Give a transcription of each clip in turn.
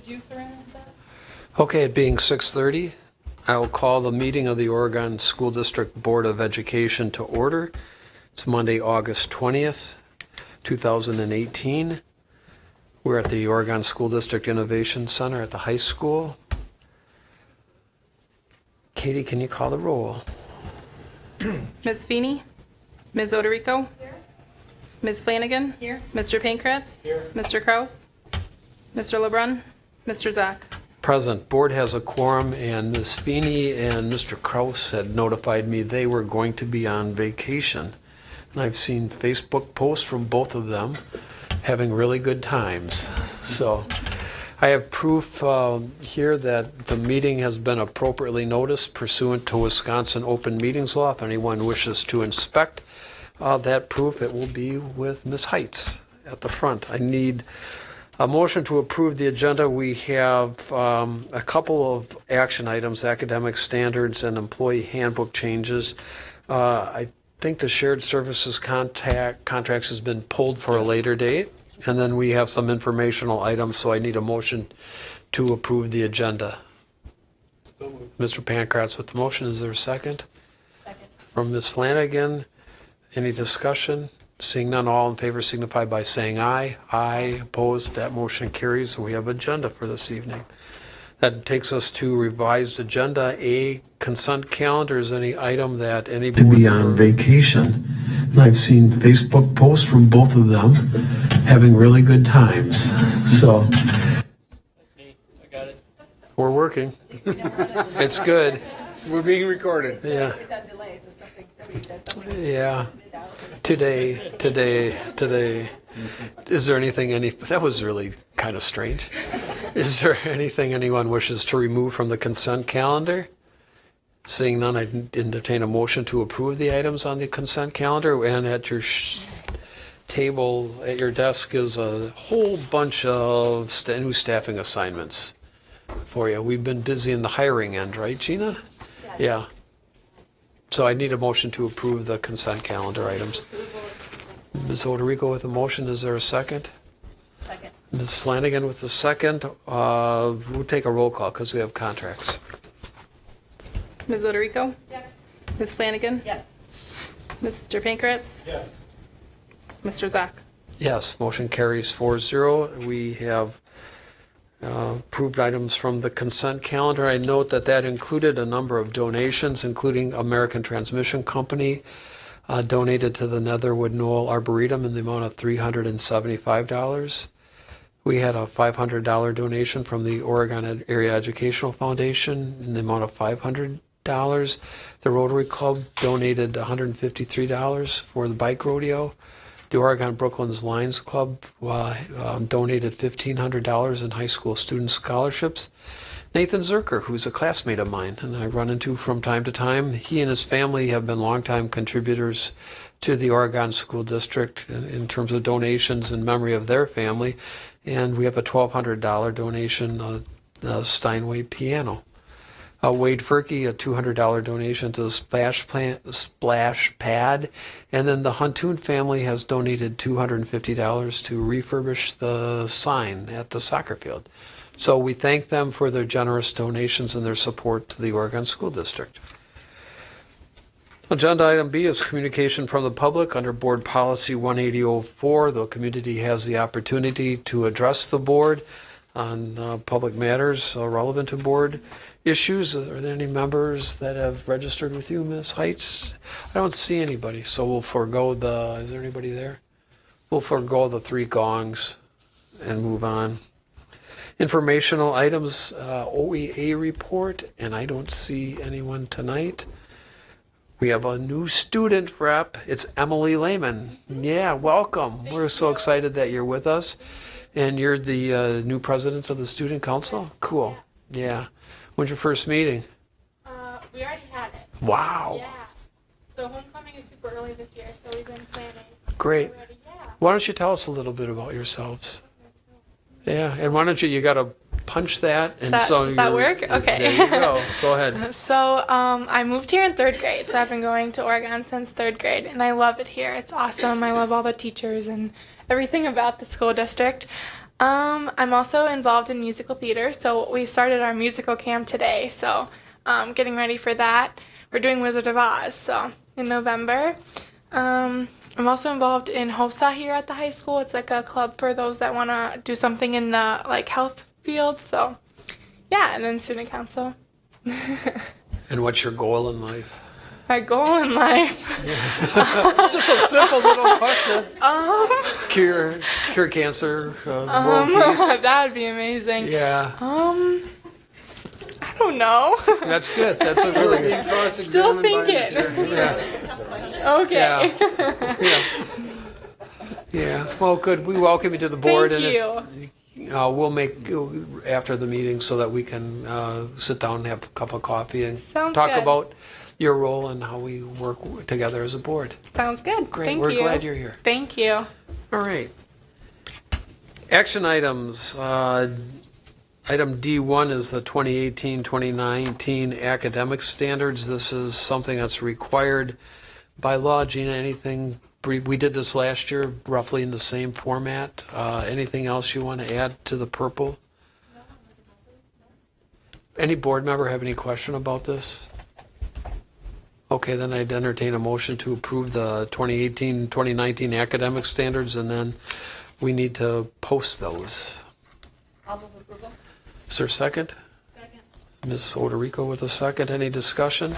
Did you surrender that? Okay, it being 6:30, I will call the meeting of the Oregon School District Board of Education to order. It's Monday, August 20th, 2018. We're at the Oregon School District Innovation Center at the high school. Katie, can you call the roll? Ms. Feeney? Ms. Oderico? Here. Ms. Flanagan? Here. Mr. Pankratz? Here. Mr. Kraus? Mr. LeBrun? Mr. Zach? Present. Board has a quorum, and Ms. Feeney and Mr. Kraus had notified me they were going to be on vacation. And I've seen Facebook posts from both of them having really good times. So I have proof here that the meeting has been appropriately noticed pursuant to Wisconsin open meetings law. If anyone wishes to inspect that proof, it will be with Ms. Heitz at the front. I need a motion to approve the agenda. We have a couple of action items, academic standards and employee handbook changes. I think the shared services contracts has been pulled for a later date. And then we have some informational items, so I need a motion to approve the agenda. So moved. Mr. Pankratz with the motion. Is there a second? Second. From Ms. Flanagan. Any discussion? Seeing none, all in favor signify by saying aye. Aye. Opposed? That motion carries. We have agenda for this evening. That takes us to revised agenda. A consent calendar. Is any item that anybody to be on vacation? And I've seen Facebook posts from both of them having really good times. So That's me. I got it. we're working. It's good. We're being recorded. Yeah. It's on delay, so somebody says something. Yeah. Today. Is there anything that was really kind of strange. Is there anything anyone wishes to remove from the consent calendar? Seeing none, I entertain a motion to approve the items on the consent calendar. And at your table, at your desk, is a whole bunch of new staffing assignments for you. We've been busy in the hiring end, right, Gina? Yes. Yeah. So I need a motion to approve the consent calendar items. Ms. Oderico with a motion. Is there a second? Second. Ms. Flanagan with the second. We'll take a roll call because we have contracts. Ms. Oderico? Yes. Ms. Flanagan? Yes. Mr. Pankratz? Yes. Mr. Zach? Yes, motion carries 4-0. We have approved items from the consent calendar. I note that included a number of donations, including American Transmission Company donated to the Netherwood Knoll Arboretum in the amount of $375. We had a $500 donation from the Oregon Area Educational Foundation in the amount of $500. The Rotary Club donated $153 for the bike rodeo. The Oregon Brooklands Lions Club donated $1,500 in high school student scholarships. Nathan Zerker, who's a classmate of mine and I run into from time to time, he and his family have been longtime contributors to the Oregon School District in terms of donations in memory of their family. And we have a $1,200 donation, Steinway piano. Wade Furkey, a $200 donation to the splash pad. And then the Huntoon family has donated $250 to refurbish the sign at the soccer field. So we thank them for their generous donations and their support to the Oregon School District. Agenda item B is communication from the public under Board Policy 18004. The community has the opportunity to address the board on public matters relevant to board issues. Are there any members that have registered with you, Ms. Heitz? I don't see anybody, so we'll forego is there anybody there? We'll forego the three gongs and move on. Informational items, OEA report, and I don't see anyone tonight. We have a new student rep. It's Emily Lehman. Yeah, welcome. We're so excited that you're with us. And you're the new president of the student council? Cool. Yeah. When's your first meeting? We already had it. Wow. Yeah. So homecoming is super early this year, so we've been planning. Great. Already. Yeah. Why don't you tell us a little bit about yourselves? Yeah, and why don't you got to punch that. And Does that work? Okay. There you go. Go ahead. So I moved here in 3rd grade, so I've been going to Oregon since 3rd grade, and I love it here. It's awesome. I love all the teachers and everything about the school district. I'm also involved in musical theater, so we started our musical camp today, so getting ready for that. We're doing Wizard of Oz, so in November. I'm also involved in HOSA here at the high school. It's like a club for those that want to do something in the like health field, so yeah, and then student council. And what's your goal in life? My goal in life. Just a simple little question. Cure cancer, world peace. That would be amazing. Yeah, I don't know. that's good. That's a really Being good. Still cross-examined by the thinking. Yeah. Okay. Yeah. Well, good. We welcome you to the board. Thank you. We'll make after the meeting so that we can sit down and have a cup of coffee and Sounds talk good. about your role and how we work together as a board. Sounds good. Great. Thank We're you. glad you're here. Thank you. All right. Action items. Item D1 is the 2018-2019 academic standards. This is something that's required by law. Gina, anything? We did this last year, roughly in the same format. Anything else you want to add to the purple? Any board member have any question about this? Okay, then I'd entertain a motion to approve the 2018-2019 academic standards, and then we need to post those. I'll move approval. Is there a second? Second. Ms. Oderico with a second. Any discussion?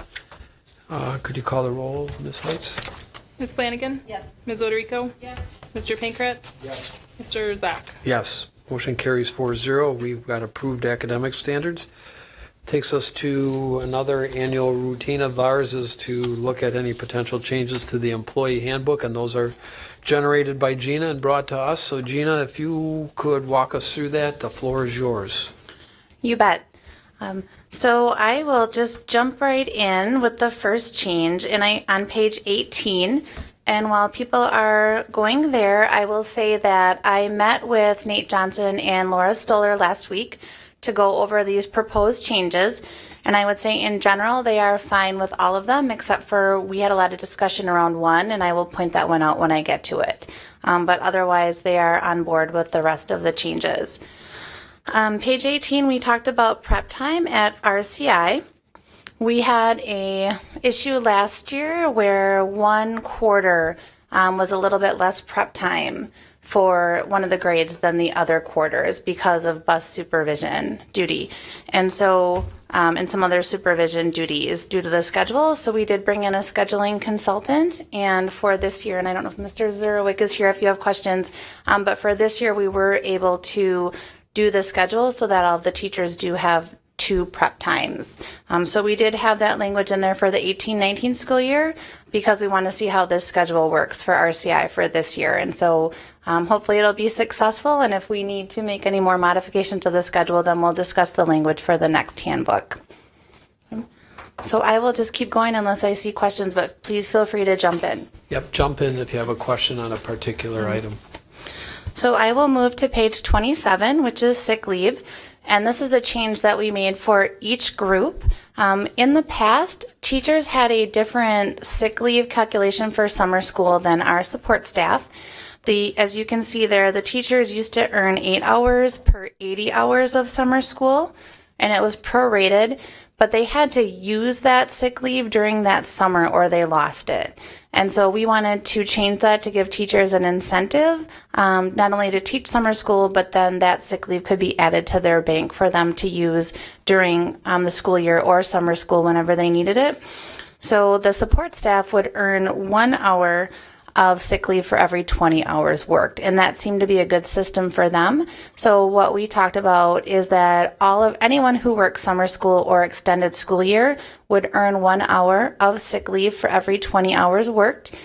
Could you call the roll, Ms. Heitz? Ms. Flanagan? Yes. Ms. Oderico? Yes. Mr. Pankratz? Yes. Mr. Zach? Yes. Motion carries 4-0. We've got approved academic standards. Takes us to another annual routine of ours is to look at any potential changes to the employee handbook, and those are generated by Gina and brought to us. So Gina, if you could walk us through that, the floor is yours. You bet. So I will just jump right in with the first change, and on page 18. And while people are going there, I will say that I met with Nate Johnson and Laura Stoller last week to go over these proposed changes. And I would say in general, they are fine with all of them, except for we had a lot of discussion around one, and I will point that one out when I get to it. But otherwise, they are on board with the rest of the changes. Page 18, we talked about prep time at RCI. We had a issue last year where one quarter was a little bit less prep time for one of the grades than the other quarters because of bus supervision duty. And so, and some other supervision duties due to the schedule. So we did bring in a scheduling consultant, and for this year, and I don't know if Mr. Zurowick is here if you have questions, but for this year we were able to do the schedule so that all of the teachers do have 2 prep times. So we did have that language in there for the 18-19 school year because we want to see how this schedule works for RCI for this year. And so hopefully it'll be successful. And if we need to make any more modifications to the schedule, then we'll discuss the language for the next handbook. So I will just keep going unless I see questions, but please feel free to jump in. Yep, jump in if you have a question on a particular item. So I will move to page 27, which is sick leave. And this is a change that we made for each group. In the past, teachers had a different sick leave calculation for summer school than our support staff. As you can see there, the teachers used to earn 8 hours per 80 hours of summer school, and it was prorated, but they had to use that sick leave during that summer or they lost it. And so we wanted to change that to give teachers an incentive, not only to teach summer school, but then that sick leave could be added to their bank for them to use during the school year or summer school whenever they needed it. So the support staff would earn 1 hour of sick leave for every 20 hours worked, and that seemed to be a good system for them. So what we talked about is that anyone who works summer school or extended school year would earn 1 hour of sick leave for every 20 hours worked.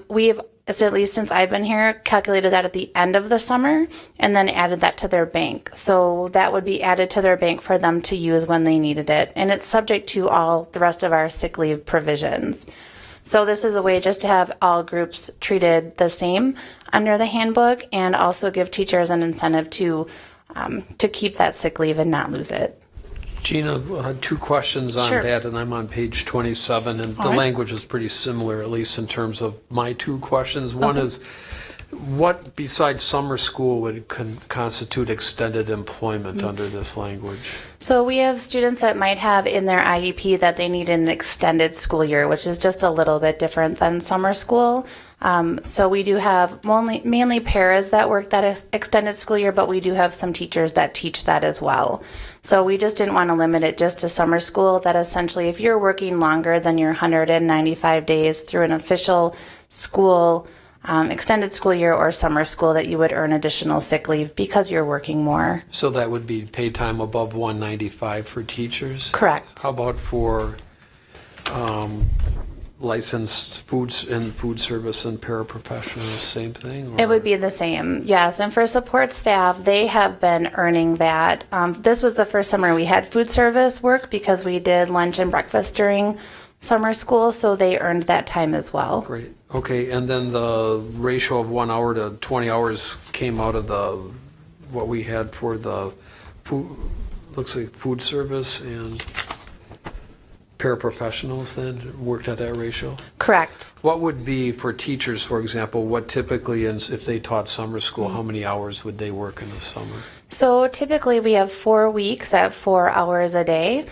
We've, at least since I've been here, calculated that at the end of the summer and then added that to their bank. So that would be added to their bank for them to use when they needed it, and it's subject to all the rest of our sick leave provisions. So this is a way just to have all groups treated the same under the handbook and also give teachers an incentive to keep that sick leave and not lose it. Gina, 2 questions on Sure. that, and I'm on page 27, and the right. language is pretty similar, at least in terms of my 2 questions. One is, What besides summer school would constitute extended employment under this language? So we have students that might have in their IEP that they need an extended school year, which is just a little bit different than summer school. So we do have mainly paras that work that extended school year, but we do have some teachers that teach that as well. So we just didn't want to limit it just to summer school, that essentially if you're working longer than your 195 days through an official school, extended school year or summer school, that you would earn additional sick leave because you're working more. So that would be paid time above 195 for teachers? Correct. How about for licensed foods and food service and paraprofessionals, same thing? Or? It would be the same, yes. And for support staff, they have been earning that. This was the first summer we had food service work because we did lunch and breakfast during summer school, so they earned that time as well. Great. Okay, and then the ratio of 1 hour to 20 hours came out of what we had for the food, looks like food service and paraprofessionals then worked at that ratio? Correct. What would be for teachers, for example, what typically, if they taught summer school, how many hours would they work in the summer? So typically we have 4 weeks at 4 hours a day.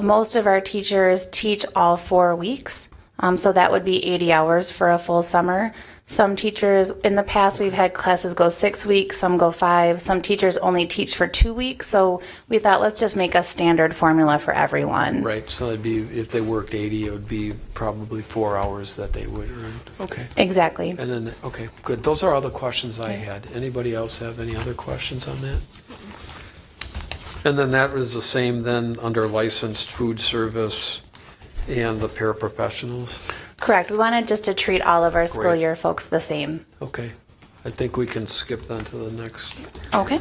Most of our teachers teach all 4 weeks. So that would be 80 hours for a full summer. Some teachers, in the past, we've had classes go 6 weeks, some go 5. Some teachers only teach for 2 weeks. So we thought, let's just make a standard formula for everyone. Right, so it'd be, if they worked 80, it would be probably 4 hours that they would earn. Okay. Exactly. And then, okay, good. Those are all the questions I had. Anybody else have any other questions on that? And then that was the same then under licensed food service and the paraprofessionals? Correct. We wanted just to treat all of our school Great. year folks the same. Okay. I think we can skip then to the next. Okay.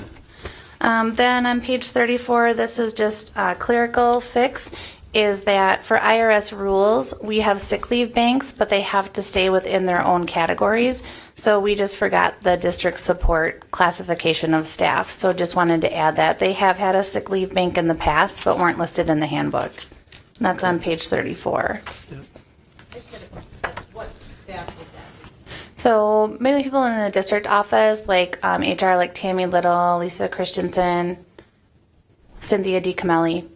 Then on page 34, this is just a clerical fix, is that for IRS rules, we have sick leave banks, but they have to stay within their own categories. So we just forgot the district support classification of staff. So just wanted to add that. They have had a sick leave bank in the past, but weren't listed in the handbook. That's on page 34. What staff would that be? So mainly people in the district office, like HR, like Tammy Little, Lisa Christensen, Cynthia DiCamelli.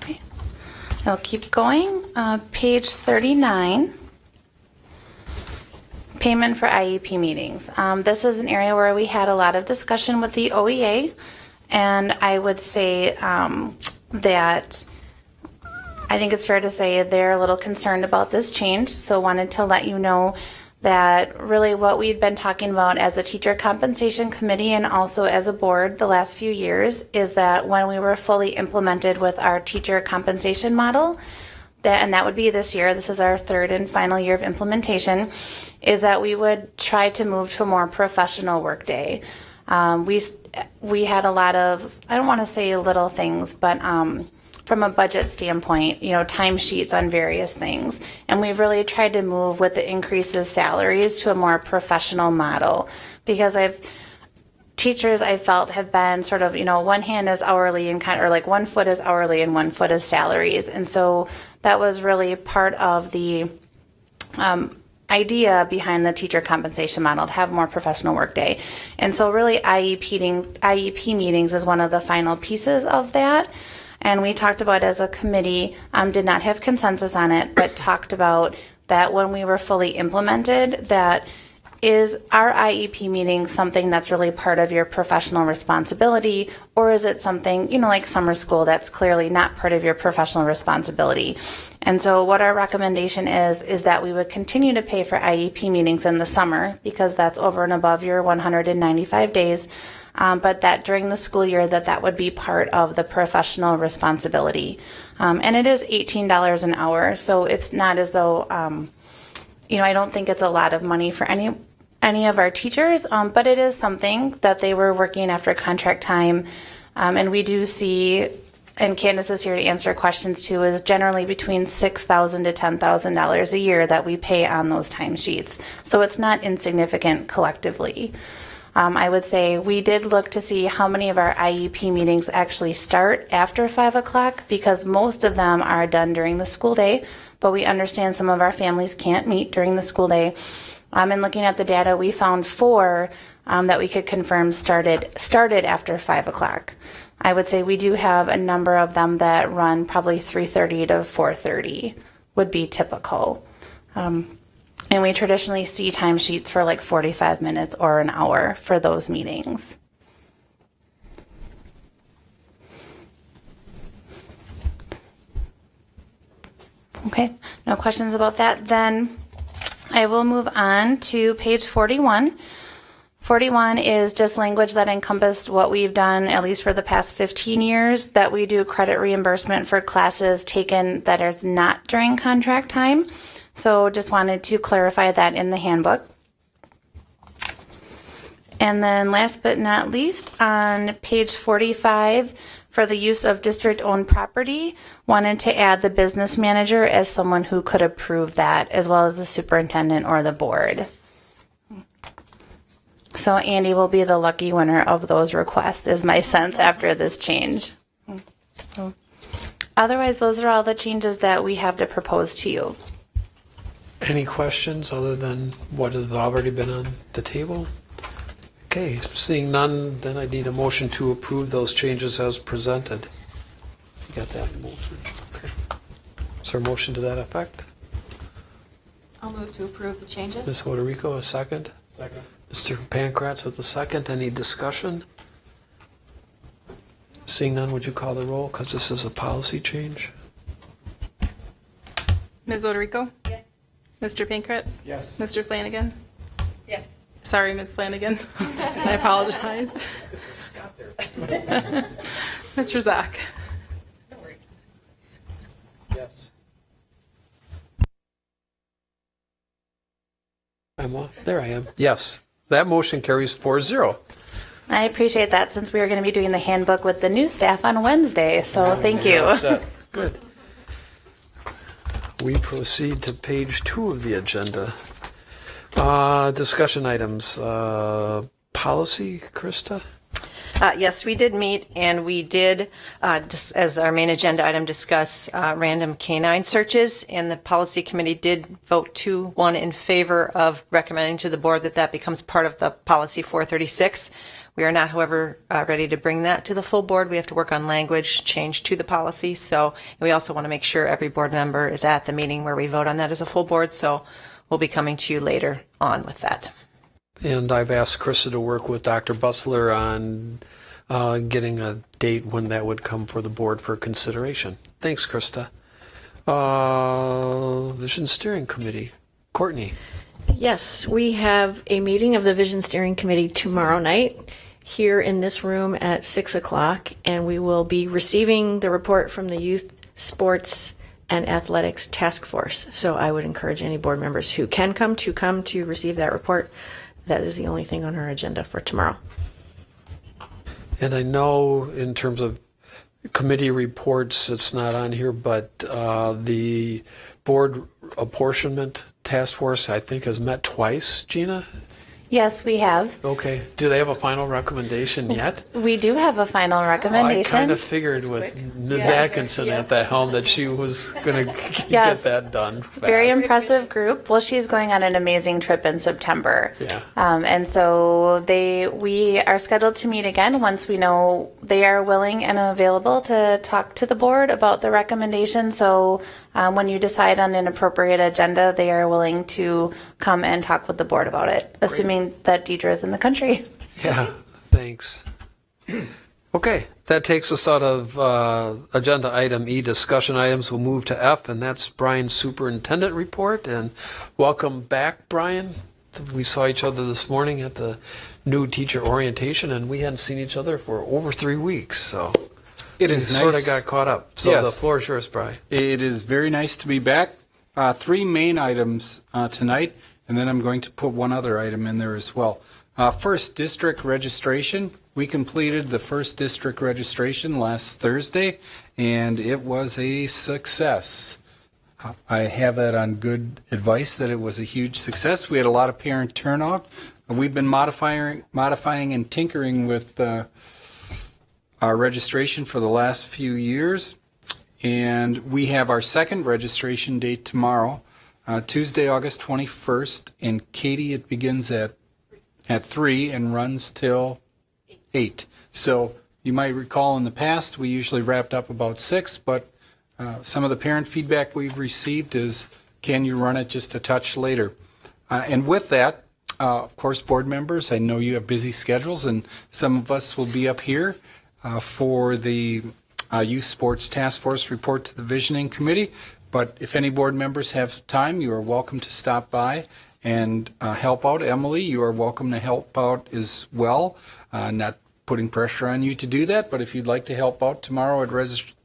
Okay. I'll keep going. Page 39. Payment for IEP meetings. This is an area where we had a lot of discussion with the OEA, and I would say that I think it's fair to say they're a little concerned about this change, so wanted to let you know that really what we've been talking about as a teacher compensation committee and also as a board the last few years is that when we were fully implemented with our teacher compensation model, and that would be this year, this is our 3rd and final year of implementation, is that we would try to move to a more professional workday. We had a lot of, I don't want to say little things, but from a budget standpoint, timesheets on various things. And we've really tried to move with the increase of salaries to a more professional model, because teachers I felt have been sort of, one hand is hourly and or like 1 foot is hourly and 1 foot is salaries. And so that was really part of the idea behind the teacher compensation model, to have a more professional workday. And so really IEP meetings is one of the final pieces of that. And we talked about as a committee, did not have consensus on it, but talked about that when we were fully implemented, that is our IEP meeting something that's really part of your professional responsibility, or is it something, like summer school, that's clearly not part of your professional responsibility? And so what our recommendation is that we would continue to pay for IEP meetings in the summer, because that's over and above your 195 days, but that during the school year that would be part of the professional responsibility. And it is $18 an hour, so it's not as though, I don't think it's a lot of money for any of our teachers, but it is something that they were working after contract time. And we do see, and Candace is here to answer questions too, is generally between $6,000 to $10,000 a year that we pay on those timesheets. So it's not insignificant collectively. I would say we did look to see how many of our IEP meetings actually start after 5 o'clock, because most of them are done during the school day. but we understand some of our families can't meet during the school day. And looking at the data, we found 4 that we could confirm started after 5 o'clock. I would say we do have a number of them that run probably 3:30 to 4:30 would be typical. And we traditionally see timesheets for like 45 minutes or an hour for those meetings. Okay, no questions about that. Then I will move on to page 41. 41 is just language that encompassed what we've done, at least for the past 15 years, that we do credit reimbursement for classes taken that is not during contract time. So just wanted to clarify that in the handbook. And then last but not least, on page 45, for the use of district-owned property, wanted to add the business manager as someone who could approve that, as well as the superintendent or the board. So Andy will be the lucky winner of those requests, is my sense after this change. Otherwise, those are all the changes that we have to propose to you. Any questions other than what has already been on the table? Okay, seeing none, then I need a motion to approve those changes as presented. You got that motion? Okay. Is there a motion to that effect? I'll move to approve the changes. Ms. Oderico, a second? Second. Mr. Pankratz with the second. Any discussion? Seeing none, would you call the roll? Because this is a policy change. Ms. Oderico? Yes. Mr. Pankratz? Yes. Mr. Flanagan? Yes. Sorry, Ms. Flanagan. I apologize. Mr. Zach? No worries. Yes. I'm off. There I am. Yes. That motion carries 4-0. I appreciate that, since we are going to be doing the handbook with the new staff on Wednesday, so thank you. Good. We proceed to page 2 of the agenda. Discussion items. Policy, Krista? Yes, we did meet, and we did, as our main agenda item, discuss random canine searches, and the policy committee did vote 2-1 in favor of recommending to the board that that becomes part of the policy 436. We are not, however, ready to bring that to the full board. We have to work on language change to the policy. So we also want to make sure every board member is at the meeting where we vote on that as a full board. So we'll be coming to you later on with that. And I've asked Krista to work with Dr. Bussler on getting a date when that would come for the board for consideration. Thanks, Krista. Vision Steering Committee. Courtney. Yes, we have a meeting of the Vision Steering Committee tomorrow night here in this room at 6 o'clock, and we will be receiving the report from the Youth Sports and Athletics Task Force. So I would encourage any board members who can come to receive that report. That is the only thing on our agenda for tomorrow. And I know in terms of committee reports, it's not on here, but the board apportionment task force, I think, has met twice, Gina? Yes, we have. Okay. Do they have a final recommendation yet? We do have a final I recommendation. kind of figured with Ms. Atkinson at the helm that she was going to Yes. get that done fast. Very impressive group. Well, she's going on an amazing trip in September. Yeah. And so we are scheduled to meet again once we know they are willing and available to talk to the board about the recommendation. So when you decide on an appropriate agenda, they are willing to come and talk with the board about it, assuming that Deidre is in the country. Yeah, thanks. Okay, that takes us out of agenda item E, discussion items. We'll move to F, and that's Brian's superintendent report. And welcome back, Brian. We saw each other this morning at the new teacher orientation, and we hadn't seen each other for over 3 weeks. So It we is sort of nice. got caught up. So Yes. the floor is yours, Brian. It is very nice to be back. 3 main items tonight, and then I'm going to put one other item in there as well. First, district registration. We completed the first district registration last Thursday, and it was a success. I have that on good advice that it was a huge success. We had a lot of parent turnout. We've been modifying and tinkering with our registration for the last few years, And we have our second registration date tomorrow, Tuesday, August 21st. And Katie, it begins at 3 and runs till 8. So you might recall in the past, we usually wrapped up about 6, but some of the parent feedback we've received is, can you run it just a touch later? And with that, of course, board members, I know you have busy schedules, and some of us will be up here for the Youth Sports Task Force report to the Visioning Committee. But if any board members have time, you are welcome to stop by and help out. Emily, you are welcome to help out as well. Not putting pressure on you to do that, but if you'd like to help out tomorrow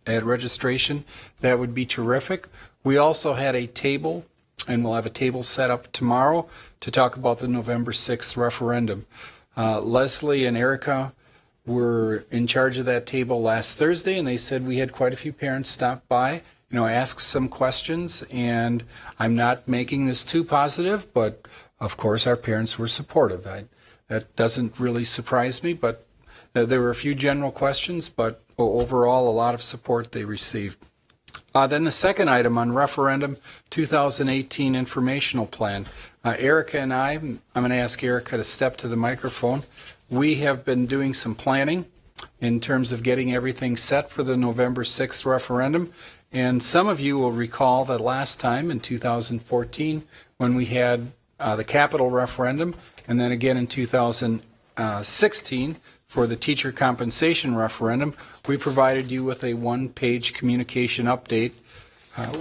at registration, that would be terrific. We also had a table, and we'll have a table set up tomorrow to talk about the November 6th referendum. Leslie and Erica were in charge of that table last Thursday, and they said we had quite a few parents stop by, ask some questions, and I'm not making this too positive, but of course our parents were supportive. That doesn't really surprise me, but there were a few general questions, but overall a lot of support they received. Then the second item on referendum 2018 informational plan. Erica and I'm going to ask Erica to step to the microphone. We have been doing some planning in terms of getting everything set for the November 6th referendum. And some of you will recall that last time in 2014 when we had the capital referendum, and then again in 2016 for the teacher compensation referendum, we provided you with a one-page communication update,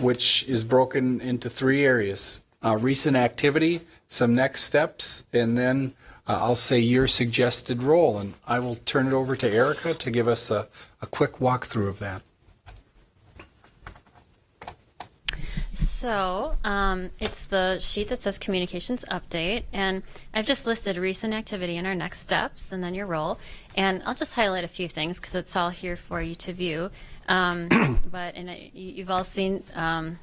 which is broken into 3 areas. Recent activity, some next steps, and then I'll say your suggested role. And I will turn it over to Erica to give us a quick walkthrough of that. So it's the sheet that says communications update, and I've just listed recent activity and our next steps, and then your role. And I'll just highlight a few things because it's all here for you to view. You've all seen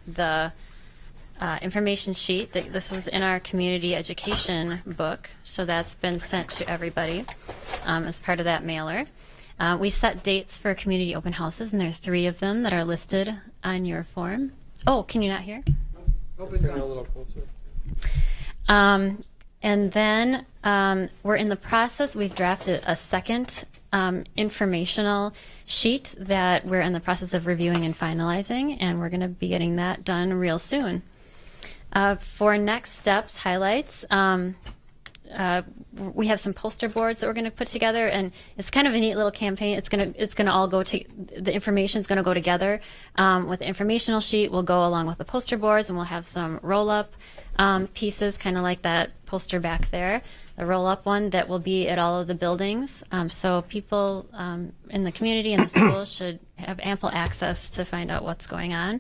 the information sheet. This was in our community education book, so that's been sent to everybody as part of that mailer. We've set dates for community open houses, and there are 3 of them that are listed on your form. Oh, can you not hear? Nope, it's a little closer. And then we're in the process, we've drafted a second informational sheet that we're in the process of reviewing and finalizing, and we're going to be getting that done real soon. For next steps highlights, we have some poster boards that we're going to put together, and it's kind of a neat little campaign. It's going to all go to, the information is going to go together with the informational sheet. We'll go along with the poster boards, and we'll have some roll-up pieces, kind of like that poster back there, the roll-up one that will be at all of the buildings. So people in the community and the schools should have ample access to find out what's going on.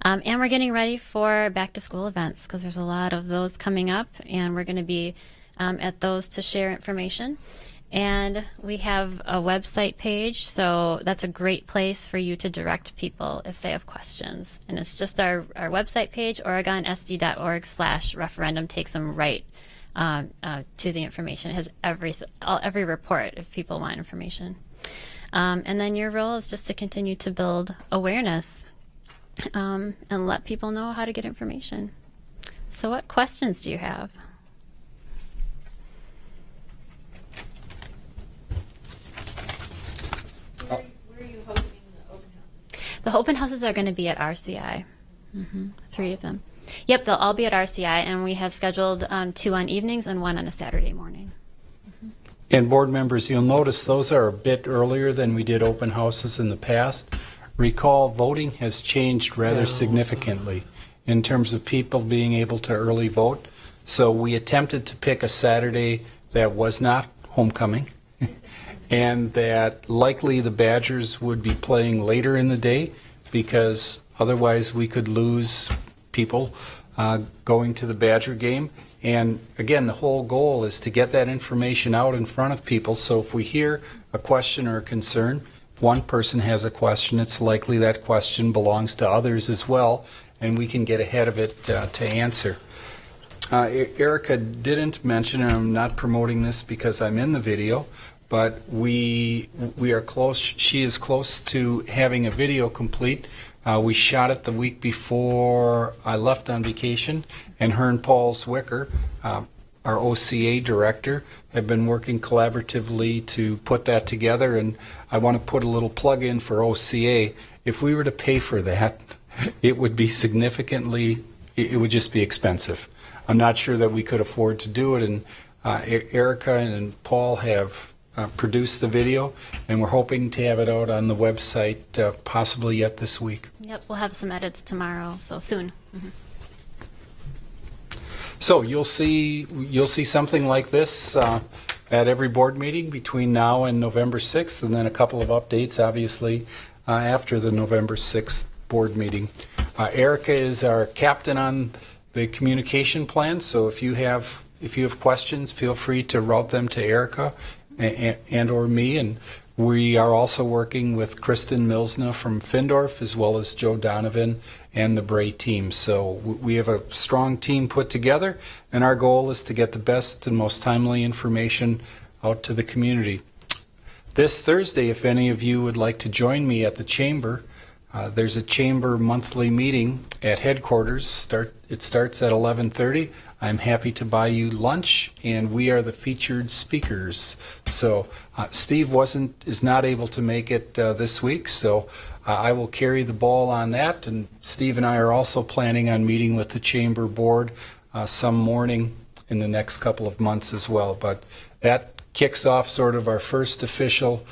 And we're getting ready for back-to-school events because there's a lot of those coming up, and we're going to be at those to share information. And we have a website page, so that's a great place for you to direct people if they have questions. And it's just our website page, OregonSD.org/referendum, takes them right to the information. It has every report if people want information. And then your role is just to continue to build awareness and let people know how to get information. So what questions do you have? The open houses are going to be at RCI, 3 of them. Yep, they'll all be at RCI, and we have scheduled 2 on evenings and 1 on a Saturday morning. And board members, you'll notice those are a bit earlier than we did open houses in the past. Recall, voting has changed rather significantly in terms of people being able to early vote. So we attempted to pick a Saturday that was not homecoming, and that likely the Badgers would be playing later in the day because otherwise we could lose people going to the Badger game. And again, the whole goal is to get that information out in front of people. So if we hear a question or a concern, if one person has a question, it's likely that question belongs to others as well, and we can get ahead of it to answer. Erica didn't mention, and I'm not promoting this because I'm in the video, but we are close. She is close to having a video complete We shot it the week before I left on vacation, and her and Paul Zwicker, our OCA director, have been working collaboratively to put that together, and I want to put a little plug in for OCA. If we were to pay for that, it would be it would just be expensive. I'm not sure that we could afford to do it, and Erica and Paul have produced the video, and we're hoping to have it out on the website possibly yet this week. Yep, we'll have some edits tomorrow, so soon. So you'll see something like this at every board meeting between now and November 6th, and then a couple of updates, obviously, after the November 6th board meeting. Erica is our captain on the communication plan, so if you have questions, feel free to route them to Erica and or me, and we are also working with Kristen Milsna from Findorf, as well as Joe Donovan and the Bray team. So we have a strong team put together, and our goal is to get the best and most timely information out to the community. This Thursday, if any of you would like to join me at the Chamber, there's a Chamber monthly meeting at headquarters. It starts at 11:30. I'm happy to buy you lunch, and we are the featured speakers. So Steve is not able to make it this week, so I will carry the ball on that. And Steve and I are also planning on meeting with the Chamber Board some morning in the next couple of months as well. But that kicks off sort of our first official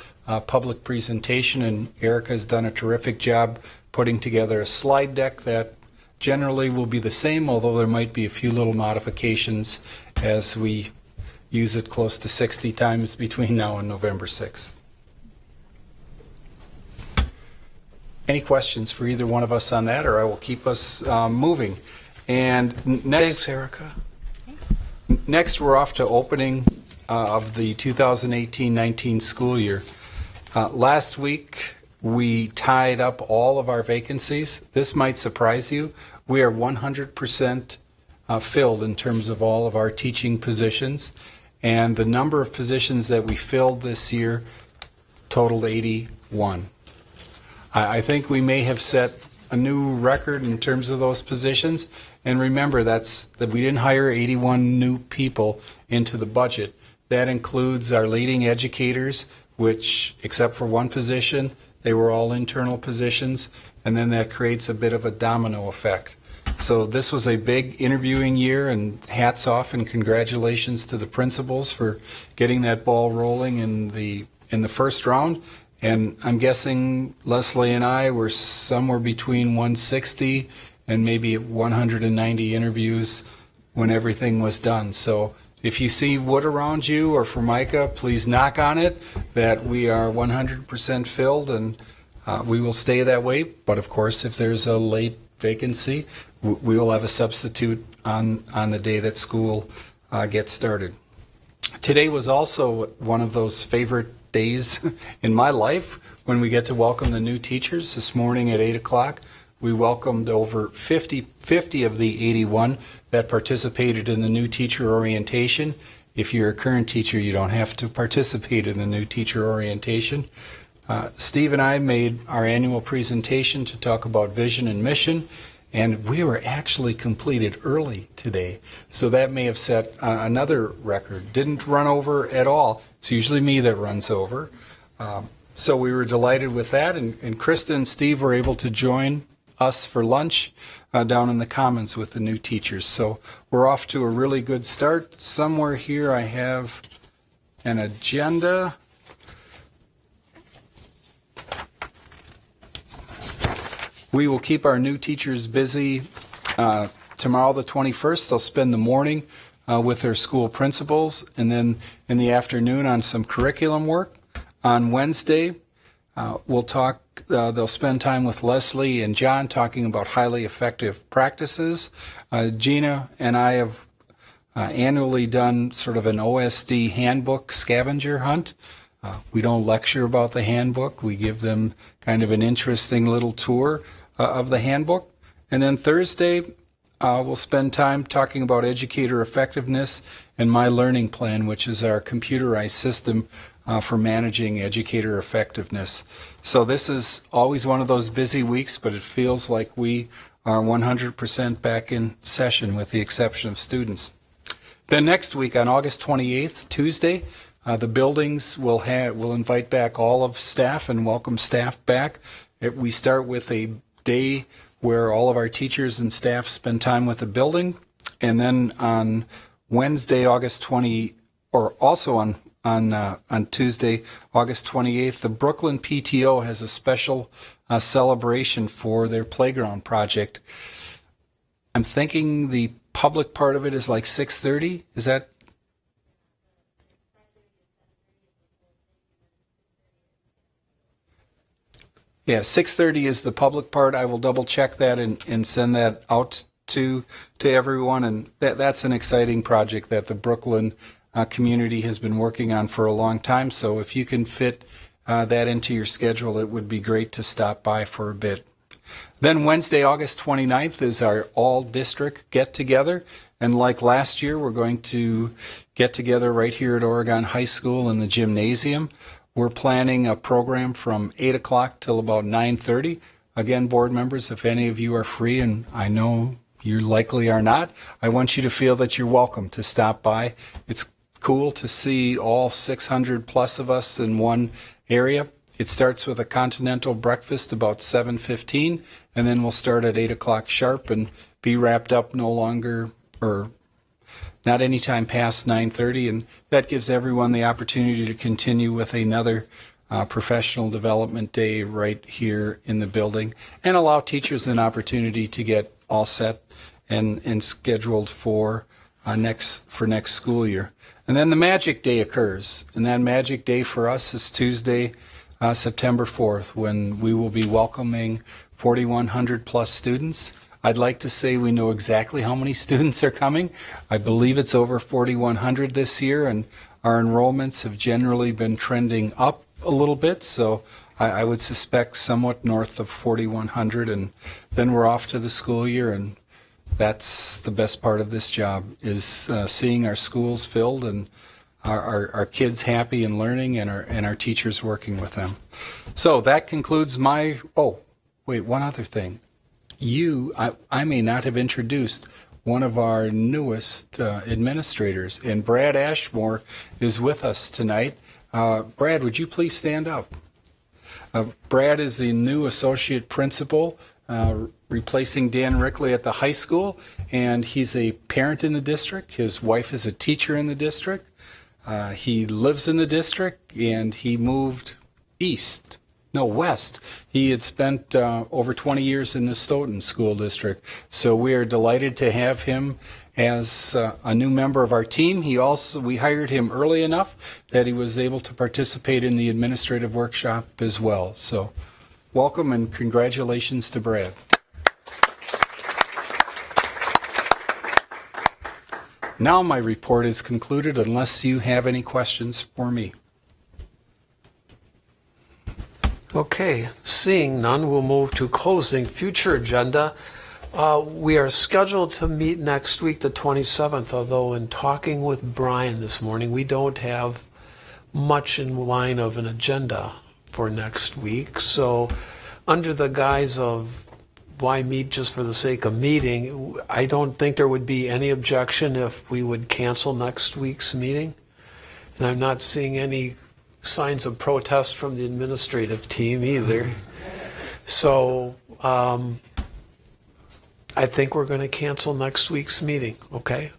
public presentation, and Erica has done a terrific job putting together a slide deck that generally will be the same, although there might be a few little modifications as we use it close to 60 times between now and November 6th. Any questions for either one of us on that, or I will keep us moving. And next, Thanks, Erica. Next, we're off to opening of the 2018-19 school year. Last week, we tied up all of our vacancies. This might surprise you. We are 100% filled in terms of all of our teaching positions, and the number of positions that we filled this year totaled 81. I think we may have set a new record in terms of those positions, and remember that we didn't hire 81 new people into the budget. That includes our leading educators, which, except for one position, they were all internal positions, and then that creates a bit of a domino effect. So this was a big interviewing year, and hats off and congratulations to the principals for getting that ball rolling in the first round. And I'm guessing Leslie and I were somewhere between 160 and maybe 190 interviews when everything was done. So if you see wood around you or Formica, please knock on it, that we are 100% filled, and we will stay that way. But of course, if there's a late vacancy, we will have a substitute on the day that school gets started. Today was also one of those favorite days in my life when we get to welcome the new teachers. This morning at 8 o'clock, we welcomed over 50 of the 81 that participated in the new teacher orientation. If you're a current teacher, you don't have to participate in the new teacher orientation. Steve and I made our annual presentation to talk about vision and mission, and we were actually completed early today. So that may have set another record. Didn't run over at all. It's usually me that runs over. So we were delighted with that, and Krista and Steve were able to join us for lunch down in the Commons with the new teachers. So we're off to a really good start. Somewhere here I have an agenda. We will keep our new teachers busy tomorrow, the 21st. They'll spend the morning with their school principals, and then in the afternoon on some curriculum work. On Wednesday, they'll spend time with Leslie and John talking about highly effective practices. Gina and I have annually done sort of an OSD handbook scavenger hunt. We don't lecture about the handbook. We give them kind of an interesting little tour of the handbook. And then Thursday, we'll spend time talking about educator effectiveness and My Learning Plan, which is our computerized system for managing educator effectiveness. So this is always one of those busy weeks, but it feels like we are 100% back in session with the exception of students. Then next week on August 28th, Tuesday, the buildings will invite back all of staff and welcome staff back. We start with a day where all of our teachers and staff spend time with the building. And then on Wednesday, August 20, or also on Tuesday, August 28th, the Brooklyn PTO has a special celebration for their playground project. I'm thinking the public part of it is like 6:30. Is that? Yeah, 6:30 is the public part. I will double check that and send that out to everyone. And that's an exciting project that the Brooklyn community has been working on for a long time. So if you can fit that into your schedule, it would be great to stop by for a bit. Then Wednesday, August 29th is our all-district get-together. And like last year, we're going to get together right here at Oregon High School in the gymnasium. We're planning a program from 8 o'clock till about 9:30. Again, board members, if any of you are free, and I know you likely are not, I want you to feel that you're welcome to stop by. It's cool to see all 600 plus of us in one area. It starts with a continental breakfast about 7:15, and then we'll start at 8 o'clock sharp and be wrapped up no longer, or not any time past 9:30, and that gives everyone the opportunity to continue with another professional development day right here in the building, and allow teachers an opportunity to get all set and scheduled for next school year. And then the Magic Day occurs, and that Magic Day for us is Tuesday, September 4th, when we will be welcoming 4,100 plus students. I'd like to say we know exactly how many students are coming. I believe it's over 4,100 this year, and our enrollments have generally been trending up a little bit, so I would suspect somewhat north of 4,100, and then we're off to the school year, and that's the best part of this job, is seeing our schools filled and our kids happy and learning, and our teachers working with them. So that concludes my, one other thing. I may not have introduced one of our newest administrators, and Brad Ashmore is with us tonight. Brad, would you please stand up? Brad is the new associate principal, replacing Dan Rickley at the high school, and he's a parent in the district. His wife is a teacher in the district. He lives in the district, and he moved west. He had spent over 20 years in the Stoughton School District. So we are delighted to have him as a new member of our team. We hired him early enough that he was able to participate in the administrative workshop as well. So welcome and congratulations to Brad. Now my report is concluded unless you have any questions for me. Okay, seeing none, we'll move to closing future agenda. We are scheduled to meet next week, the 27th, although in talking with Brian this morning, we don't have much in line of an agenda for next week. So under the guise of why meet just for the sake of meeting, I don't think there would be any objection if we would cancel next week's meeting. And I'm not seeing any signs of protest from the administrative team either. So I think we're going to cancel next week's meeting, okay?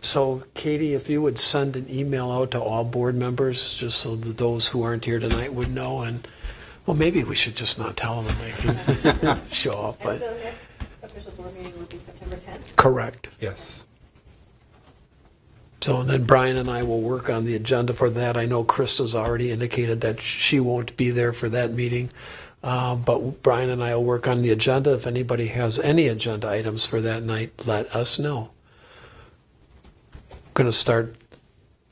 So Katie, if you would send an email out to all board members, just so that those who aren't here tonight would know, and well, maybe we should just not tell them they can show up. But So next official board meeting would be September 10th? correct. Yes. So then Brian and I will work on the agenda for that. I know Krista's already indicated that she won't be there for that meeting. But Brian and I will work on the agenda. If anybody has any agenda items for that night, let us know. Going to start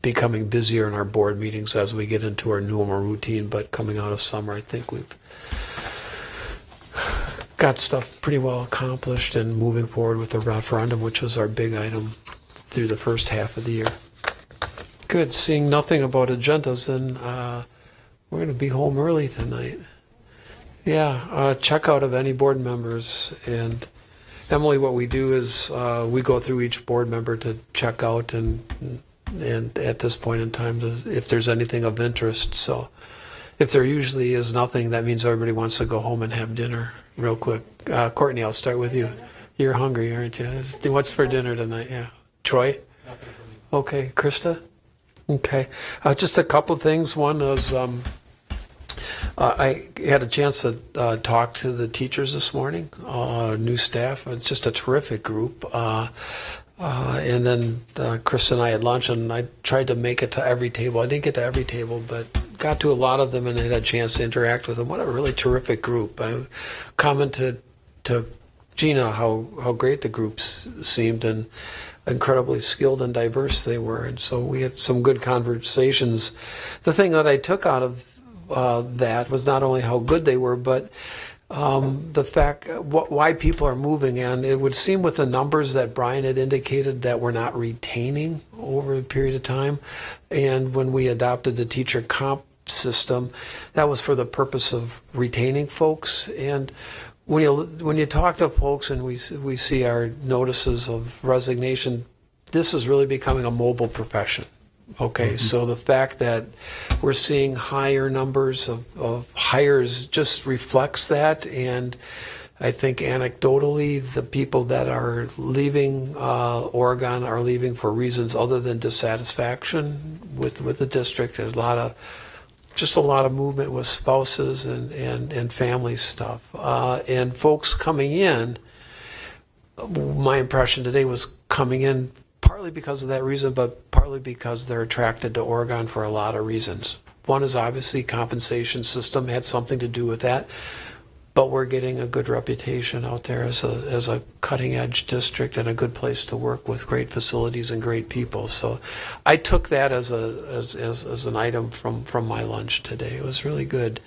becoming busier in our board meetings as we get into our normal routine, but coming out of summer, I think we've got stuff pretty well accomplished and moving forward with the referendum, which was our big item through the first half of the year. Good. Seeing nothing about agendas, then we're going to be home early tonight. Yeah, check out of any board members. And Emily, what we do is we go through each board member to check out and at this point in time, if there's anything of interest. So if there usually is nothing, that means everybody wants to go home and have dinner real quick. Courtney, I'll start with you. You're hungry, aren't you? What's for dinner tonight? Yeah. Troy? Okay. Krista? Okay. Just a couple of things. One was I had a chance to talk to the teachers this morning, new staff. It's just a terrific group. And then Chris and I had lunch, and I tried to make it to every table. I didn't get to every table, but got to a lot of them and had a chance to interact with them. What a really terrific group. I commented to Gina how great the groups seemed and incredibly skilled and diverse they were. And so we had some good conversations. The thing that I took out of that was not only how good they were, but the fact why people are moving. And it would seem with the numbers that Brian had indicated that we're not retaining over a period of time. And when we adopted the teacher comp system, that was for the purpose of retaining folks. And when you talk to folks and we see our notices of resignation, this is really becoming a mobile profession. Okay, so the fact that we're seeing higher numbers of hires just reflects that. And I think anecdotally, the people that are leaving Oregon are leaving for reasons other than dissatisfaction with the district. There's a lot of movement with spouses and family stuff. And folks coming in, my impression today was coming in partly because of that reason, but partly because they're attracted to Oregon for a lot of reasons. One is obviously compensation system had something to do with that, but we're getting a good reputation out there as a cutting edge district and a good place to work with great facilities and great people. So I took that as an item from my lunch today. It was really good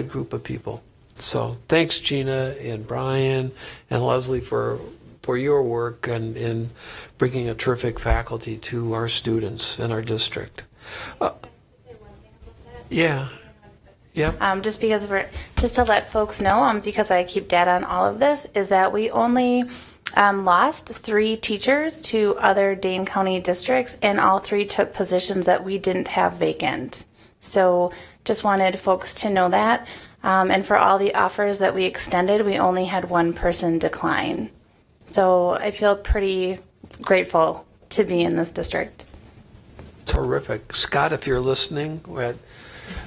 group of people. So thanks, Gina and Brian and Leslie for your work and in bringing a terrific faculty to our students in our district. Yeah. Yep. Just to let folks know, because I keep data on all of this, is that we only lost 3 teachers to other Dane County districts, and all 3 took positions that we didn't have vacant. So just wanted folks to know that. And for all the offers that we extended, we only had 1 person decline. So I feel pretty grateful to be in this district. Terrific. Scott, if you're listening at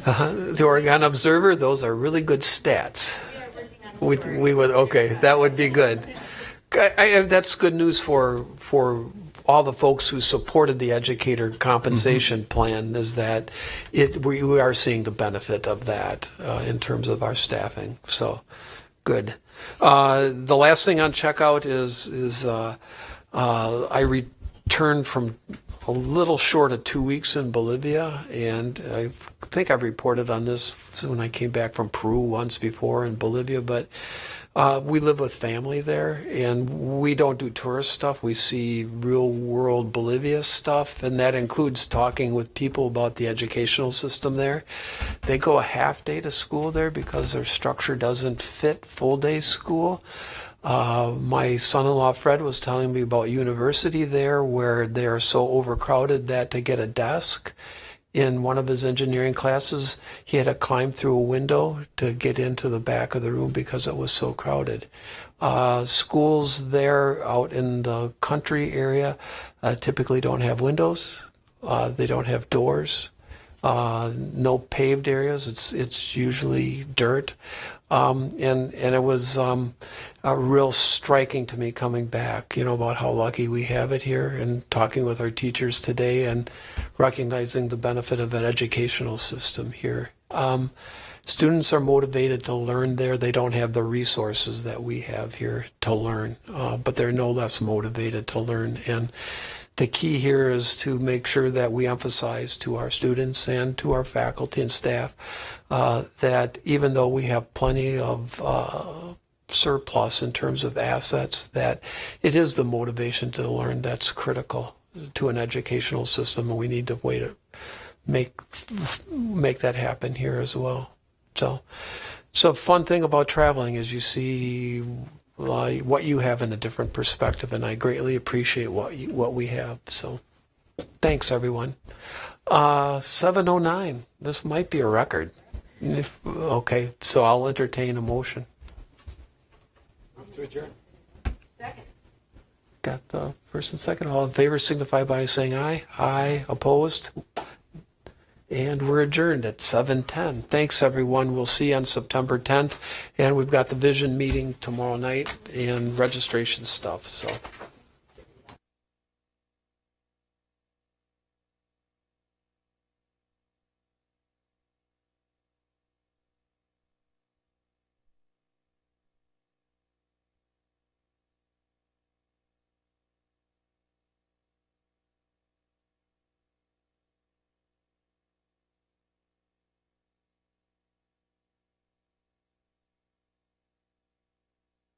the Oregon Observer, those are really good stats. We would, okay, that would be good. That's good news for all the folks who supported the educator compensation plan, is that we are seeing the benefit of that in terms of our staffing. So good. The last thing on checkout is I returned from a little short of 2 weeks in Bolivia, and I think I've reported on this when I came back from Peru once before in Bolivia, but we live with family there, and we don't do tourist stuff. We see real world Bolivia stuff, and that includes talking with people about the educational system there. They go a half day to school there because their structure doesn't fit full day school. My son-in-law Fred was telling me about university there, where they are so overcrowded that to get a desk in one of his engineering classes, he had to climb through a window to get into the back of the room because it was so crowded. Schools there out in the country area typically don't have windows. They don't have doors. No paved areas. It's usually dirt. And it was real striking to me coming back, about how lucky we have it here, and talking with our teachers today and recognizing the benefit of an educational system here. Students are motivated to learn there. They don't have the resources that we have here to learn, but they're no less motivated to learn. And the key here is to make sure that we emphasize to our students and to our faculty and staff that even though we have plenty of surplus in terms of assets, that it is the motivation to learn that's critical. to an educational system, and we need to way to make that happen here as well. So a fun thing about traveling is you see what you have in a different perspective, and I greatly appreciate what we have. So thanks, everyone. 7:09. This might be a record. Okay, so I'll entertain a motion. To adjourn. Got the first and second. All in favor signify by saying aye. Aye. Opposed? And we're adjourned at 7:10. Thanks, everyone. We'll see you on September 10th. And we've got the vision meeting tomorrow night and registration stuff. So